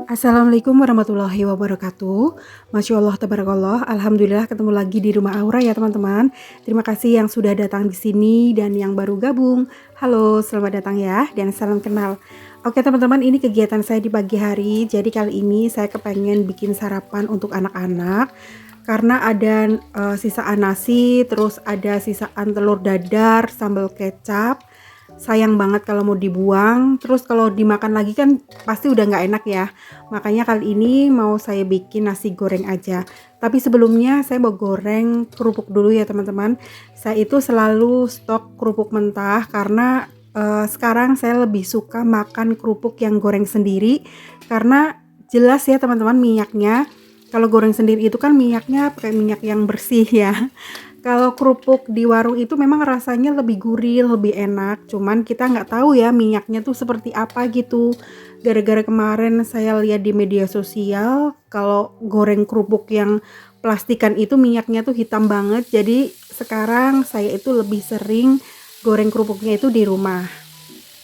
Assalamualaikum warahmatullahi wabarakatuh. Masya Allah, tabarakallah. Alhamdulillah ketemu lagi di rumah Aura ya teman-teman. Terima kasih yang sudah datang di sini dan yang baru gabung. Halo, selamat datang ya dan salam kenal. Oke teman-teman, ini kegiatan saya di pagi hari. Jadi kali ini saya kepengen bikin sarapan untuk anak-anak. Karena ada sisaan nasi, terus ada sisaan telur dadar, sambal kecap. Sayang banget kalau mau dibuang, terus kalau dimakan lagi kan pasti udah nggak enak ya. Makanya kali ini mau saya bikin nasi goreng aja. Tapi sebelumnya saya mau goreng kerupuk dulu ya teman-teman. Saya itu selalu stok kerupuk mentah karena sekarang saya lebih suka makan kerupuk yang goreng sendiri. Karena jelas ya teman-teman, minyaknya kalau goreng sendiri itu kan minyaknya pakai minyak yang bersih ya. Kalau kerupuk di warung itu memang rasanya lebih gurih, lebih enak. Cuman kita nggak tahu ya minyaknya tuh seperti apa gitu. Gara-gara kemarin saya lihat di media sosial, kalau goreng kerupuk yang plastikan itu minyaknya tuh hitam banget. Jadi sekarang saya itu lebih sering goreng kerupuknya itu di rumah.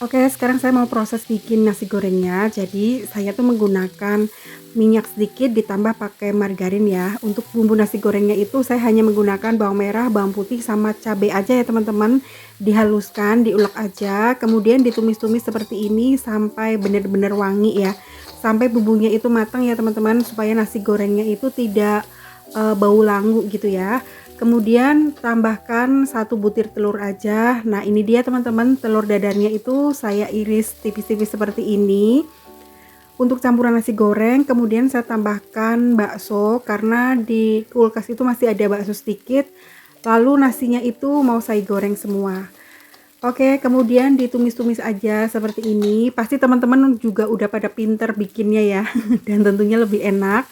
Oke, sekarang saya mau proses bikin nasi gorengnya. Jadi saya tuh menggunakan minyak sedikit ditambah pakai margarin ya. Untuk bumbu nasi gorengnya itu saya hanya menggunakan bawang merah, bawang putih sama cabai aja ya teman-teman. Dihaluskan, diulek aja, kemudian ditumis-tumis seperti ini sampai benar-benar wangi ya. Sampai bumbunya itu matang ya teman-teman, supaya nasi gorengnya itu tidak bau langu gitu ya. Kemudian tambahkan 1 butir telur aja. Nah ini dia teman-teman, telur dadarnya itu saya iris tipis-tipis seperti ini untuk campuran nasi goreng. Kemudian saya tambahkan bakso karena di kulkas itu masih ada bakso sedikit. Lalu nasinya itu mau saya goreng semua. Oke, kemudian ditumis-tumis aja seperti ini. Pasti teman-teman juga udah pada pinter bikinnya ya dan tentunya lebih enak.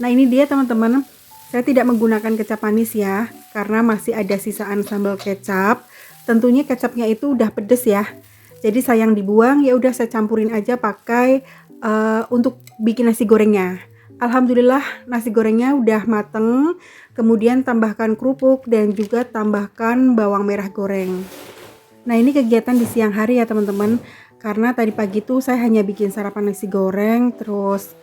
Nah ini dia teman-teman, saya tidak menggunakan kecap manis ya, karena masih ada sisaan sambal kecap. Tentunya kecapnya itu udah pedes ya. Jadi sayang dibuang, ya udah saya campurin aja pakai untuk bikin nasi gorengnya. Alhamdulillah nasi gorengnya udah mateng. Kemudian tambahkan kerupuk dan juga tambahkan bawang merah goreng. Nah ini kegiatan di siang hari ya teman-teman. Karena tadi pagi tuh saya hanya bikin sarapan nasi goreng, terus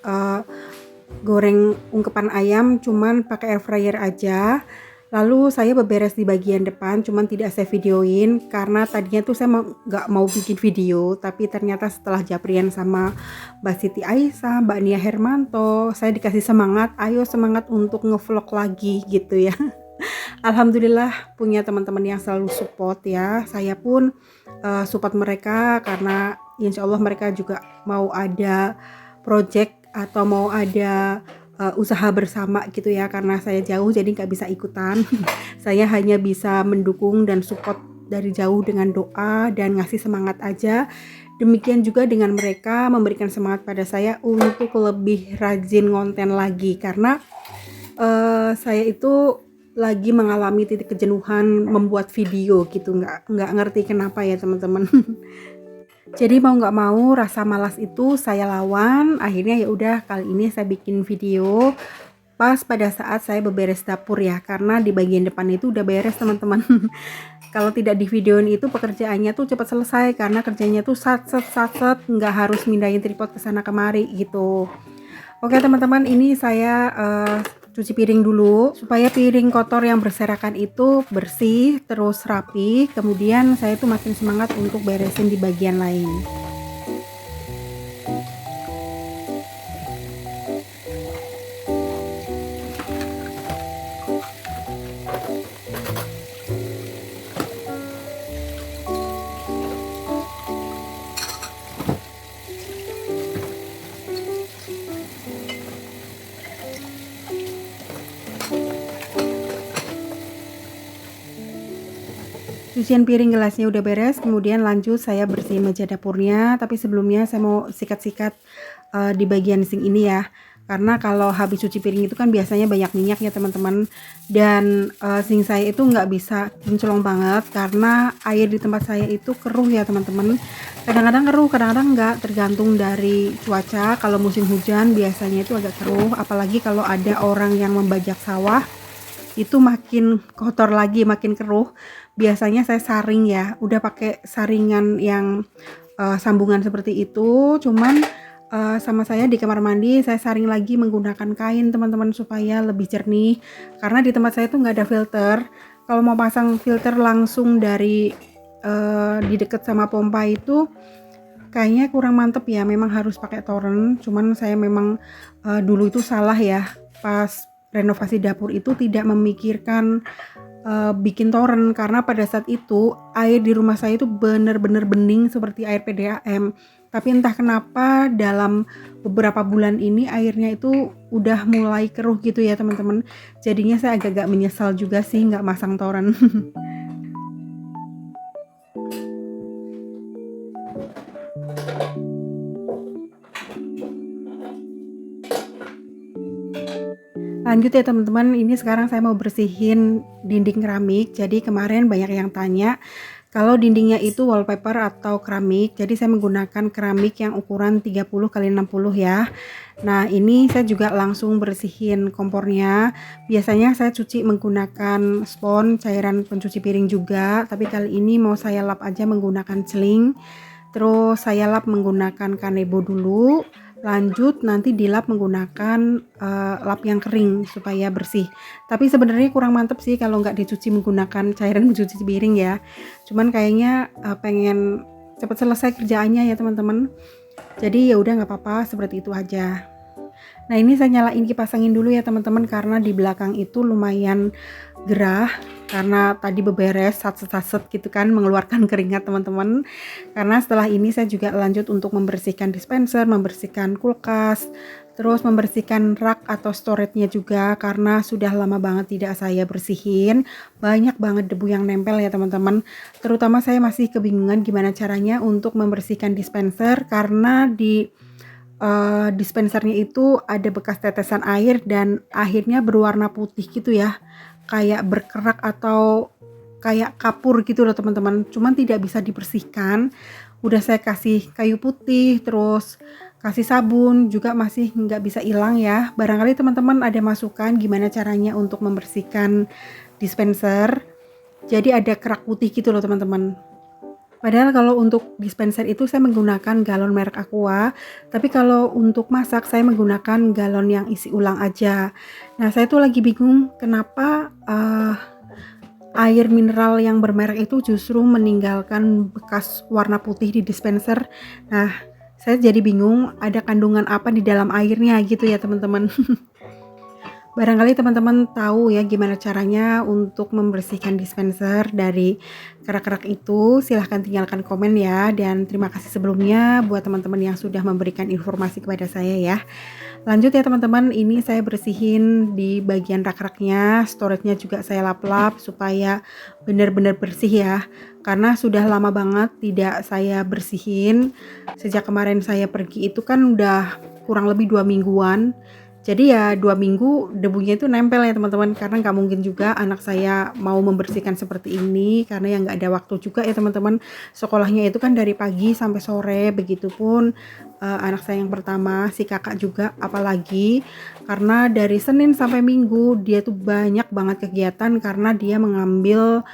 goreng ungkepan ayam cuman pakai air fryer aja. Lalu saya beberes di bagian depan, cuman tidak saya videoin karena tadinya tuh saya nggak mau bikin video, tapi ternyata setelah japrian sama Mbak Siti Aisyah, Mbak Nia Hermanto, saya dikasih semangat, ayo semangat untuk ngevlog lagi gitu ya. Alhamdulillah punya teman-teman yang selalu support ya. Saya pun support mereka karena insya Allah mereka juga mau ada project atau mau ada usaha bersama gitu ya. Karena saya jauh jadi nggak bisa ikutan. Saya hanya bisa mendukung dan support dari jauh dengan doa dan ngasih semangat aja. Demikian juga dengan mereka memberikan semangat pada saya untuk lebih rajin konten lagi karena saya itu lagi mengalami titik kejenuhan membuat video gitu, nggak ngerti kenapa ya teman-teman. Jadi mau nggak mau rasa malas itu saya lawan. Akhirnya ya udah kali ini saya bikin video pas pada saat saya beberes dapur ya, karena di bagian depan itu udah beres teman-teman. Kalau tidak di videoin itu pekerjaannya tuh cepat selesai karena kerjanya tuh sat nggak harus mindahin tripod ke sana kemari gitu. Oke teman-teman, ini saya cuci piring dulu supaya piring kotor yang berserakan itu bersih terus rapi. Kemudian saya tuh makin semangat untuk beresin di bagian lain. Cucian piring gelasnya udah beres, kemudian lanjut saya bersihin meja dapurnya. Tapi sebelumnya saya mau sikat-sikat di bagian sink ini ya. Karena kalau habis cuci piring itu kan biasanya banyak minyak ya teman-teman. Dan sink saya itu nggak bisa kinclong banget karena air di tempat saya itu keruh ya teman-teman. Kadang-kadang keruh, kadang-kadang nggak, tergantung dari cuaca. Kalau musim hujan biasanya itu agak keruh, apalagi kalau ada orang yang membajak sawah itu makin kotor lagi, makin keruh. Biasanya saya saring ya, udah pakai saringan yang sambungan seperti itu, cuman sama saya di kamar mandi saya saring lagi menggunakan kain teman-teman supaya lebih jernih, karena di tempat saya tuh nggak ada filter. Kalau mau pasang filter langsung dari di deket sama pompa itu kayaknya kurang mantep ya, memang harus pakai toren. Cuman saya memang dulu itu salah ya, pas renovasi dapur itu tidak memikirkan bikin toren, karena pada saat itu air di rumah saya itu bener-bener bening seperti air PDAM. Tapi entah kenapa dalam beberapa bulan ini airnya itu udah mulai keruh gitu ya teman-teman. Jadinya saya agak-agak menyesal juga sih nggak masang toren. Lanjut ya teman-teman, ini sekarang saya mau bersihin dinding keramik. Jadi kemarin banyak yang tanya kalau dindingnya itu wallpaper atau keramik. Jadi saya menggunakan keramik yang ukuran 30 kali 60 ya. Nah, ini saya juga langsung bersihin kompornya. Biasanya saya cuci menggunakan spons cairan pencuci piring juga, tapi kali ini mau saya lap aja menggunakan celing. Terus saya lap menggunakan kanebo dulu. Lanjut nanti dilap menggunakan lap yang kering supaya bersih. Tapi sebenarnya kurang mantep sih kalau nggak dicuci menggunakan cairan mencuci piring ya. Cuman kayaknya pengen cepat selesai kerjaannya ya teman-teman. Jadi ya udah nggak apa-apa, seperti itu aja. Nah, ini saya nyalain kipas angin dulu ya teman-teman, karena di belakang itu lumayan gerah karena tadi beberes saset-saset gitu kan, mengeluarkan keringat teman-teman. Karena setelah ini saya juga lanjut untuk membersihkan dispenser, membersihkan kulkas, terus membersihkan rak atau storage-nya juga, karena sudah lama banget tidak saya bersihin. Banyak banget debu yang nempel ya teman-teman. Terutama saya masih kebingungan gimana caranya untuk membersihkan dispenser, karena di dispensernya itu ada bekas tetesan air dan akhirnya berwarna putih gitu ya, kayak berkerak atau kayak kapur gitu loh teman-teman. Cuman tidak bisa dibersihkan. Udah saya kasih kayu putih, terus kasih sabun juga masih nggak bisa hilang ya. Barangkali teman-teman ada masukan gimana caranya untuk membersihkan dispenser jadi ada kerak putih gitu loh teman-teman. Padahal kalau untuk dispenser itu saya menggunakan galon merek Aqua, tapi kalau untuk masak saya menggunakan galon yang isi ulang aja. Nah, saya tuh lagi bingung kenapa air mineral yang bermerek itu justru meninggalkan bekas warna putih di dispenser. Nah, saya jadi bingung ada kandungan apa di dalam airnya gitu ya teman-teman. Barangkali teman-teman tahu ya gimana caranya untuk membersihkan dispenser dari kerak-kerak itu. Silahkan tinggalkan komen ya. Dan terima kasih sebelumnya buat teman-teman yang sudah memberikan informasi kepada saya ya. Lanjut ya teman-teman, ini saya bersihin di bagian rak-raknya. Storage-nya juga saya lap-lap supaya benar-benar bersih ya. Karena sudah lama banget tidak saya bersihin. Sejak kemarin saya pergi itu kan udah kurang lebih 2 mingguan. Jadi ya 2 minggu debunya itu nempel ya teman-teman, karena nggak mungkin juga anak saya mau membersihkan seperti ini, karena ya nggak ada waktu juga ya teman-teman. Sekolahnya itu kan dari pagi sampai sore, begitupun anak saya yang pertama, si kakak juga apalagi, karena dari Senin sampai Minggu dia tuh banyak banget kegiatan karena dia mengambil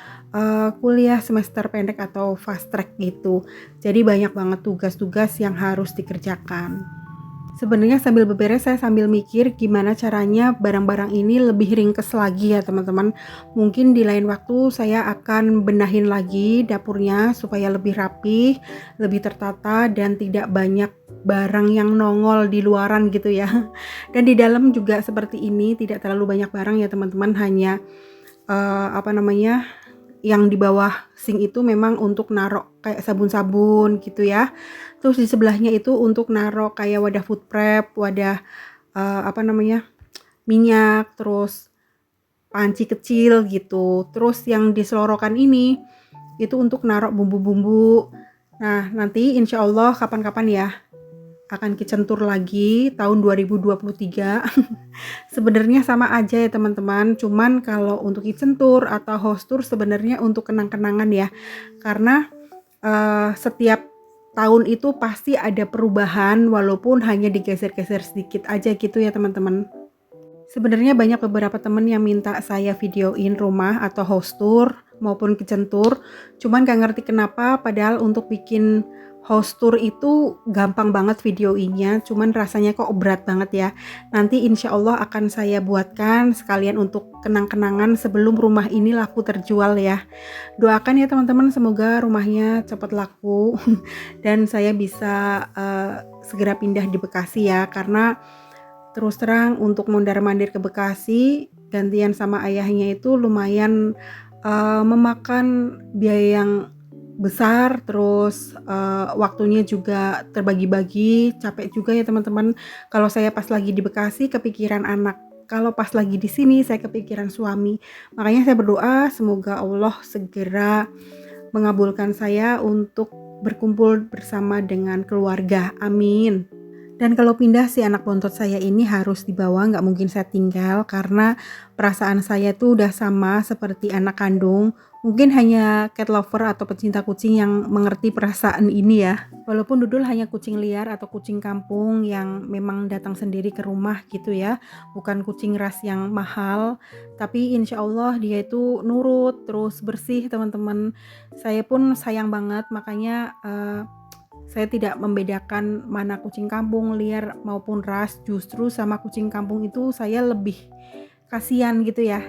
kuliah semester pendek atau fast track gitu. Jadi banyak banget tugas-tugas yang harus dikerjakan. Sebenarnya sambil beberes saya sambil mikir gimana caranya barang-barang ini lebih ringkes lagi ya teman-teman. Mungkin di lain waktu saya akan benahin lagi dapurnya supaya lebih rapi, lebih tertata dan tidak banyak barang yang nongol di luaran gitu ya. Dan di dalam juga seperti ini, tidak terlalu banyak barang ya teman-teman, hanya yang di bawah sink itu memang untuk narok kayak sabun-sabun gitu ya. Terus di sebelahnya itu untuk narok kayak wadah food prep, wadah minyak, terus panci kecil gitu. Terus yang di selorokan ini itu untuk narok bumbu-bumbu. Nah, nanti insya Allah kapan-kapan ya akan kitchen tour lagi tahun 2023. Sebenarnya sama aja ya teman-teman, cuman kalau untuk kitchen tour atau house tour sebenarnya untuk kenang-kenangan ya. Karena setiap tahun itu pasti ada perubahan walaupun hanya digeser-geser sedikit aja gitu ya teman-teman. Sebenarnya banyak beberapa teman yang minta saya videoin rumah atau house tour maupun kitchen tour, cuman gak ngerti kenapa padahal untuk bikin house tour itu gampang banget videoinnya, cuman rasanya kok berat banget ya. Nanti insya Allah akan saya buatkan sekalian untuk kenang-kenangan sebelum rumah ini laku terjual ya. Doakan ya teman-teman, semoga rumahnya cepat laku dan saya bisa segera pindah di Bekasi ya, karena terus terang untuk mondar-mandir ke Bekasi gantian sama ayahnya itu lumayan memakan biaya yang besar, terus waktunya juga terbagi-bagi, capek juga ya teman-teman. Kalau saya pas lagi di Bekasi kepikiran anak, kalau pas lagi di sini saya kepikiran suami. Makanya saya berdoa semoga Allah segera mengabulkan saya untuk berkumpul bersama dengan keluarga. Amin. Dan kalau pindah si anak bontot saya ini harus dibawa, nggak mungkin saya tinggal karena perasaan saya tuh udah sama seperti anak kandung. Mungkin hanya cat lover atau pecinta kucing yang mengerti perasaan ini ya. Walaupun Dudul hanya kucing liar atau kucing kampung yang memang datang sendiri ke rumah gitu ya. Bukan kucing ras yang mahal. Tapi insya Allah dia itu nurut, terus bersih teman-teman. Saya pun sayang banget, makanya saya tidak membedakan mana kucing kampung, liar maupun ras. Justru sama kucing kampung itu saya lebih kasihan gitu ya.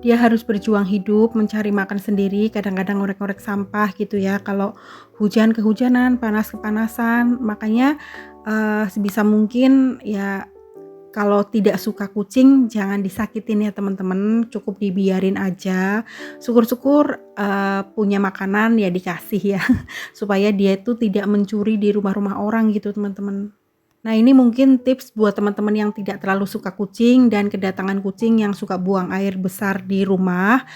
Dia harus berjuang hidup, mencari makan sendiri, kadang-kadang ngorek-ngorek sampah gitu ya. Kalau hujan kehujanan, panas kepanasan, makanya sebisa mungkin ya kalau tidak suka kucing jangan disakitin ya teman-teman, cukup dibiarin aja. Syukur-syukur punya makanan ya dikasih ya, supaya dia itu tidak mencuri di rumah-rumah orang gitu teman-teman. Nah ini mungkin tips buat teman-teman yang tidak terlalu suka kucing dan kedatangan kucing yang suka buang air besar di rumah.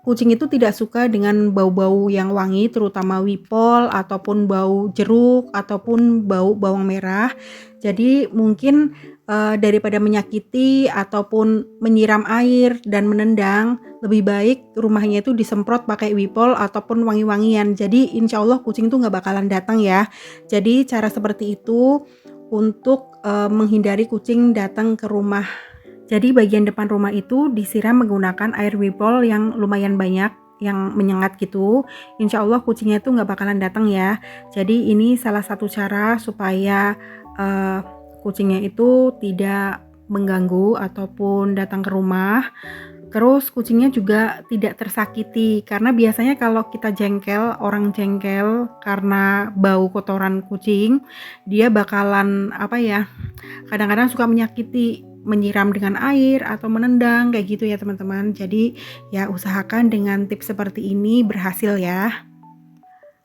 Kucing itu tidak suka dengan bau-bau yang wangi, terutama wipol ataupun bau jeruk ataupun bau bawang merah. Jadi mungkin daripada menyakiti ataupun menyiram air dan menendang, lebih baik rumahnya itu disemprot pakai wipol ataupun wangi-wangian. Jadi insya Allah kucing itu nggak bakalan datang ya. Jadi cara seperti itu untuk menghindari kucing datang ke rumah. Jadi bagian depan rumah itu disiram menggunakan air wipol yang lumayan banyak, yang menyengat gitu. Insya Allah kucingnya itu nggak bakalan datang ya. Jadi ini salah satu cara supaya kucingnya itu tidak mengganggu ataupun datang ke rumah. Terus kucingnya juga tidak tersakiti, karena biasanya kalau kita jengkel, orang jengkel karena bau kotoran kucing, dia bakalan kadang-kadang suka menyakiti, menyiram dengan air atau menendang kayak gitu ya teman-teman. Jadi ya usahakan dengan tips seperti ini berhasil ya.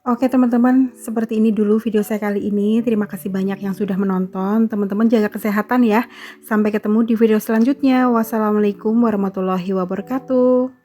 Oke teman-teman, seperti ini dulu video saya kali ini. Terima kasih banyak yang sudah menonton. Teman-teman jaga kesehatan ya. Sampai ketemu di video selanjutnya. Wassalamualaikum warahmatullahi wabarakatuh.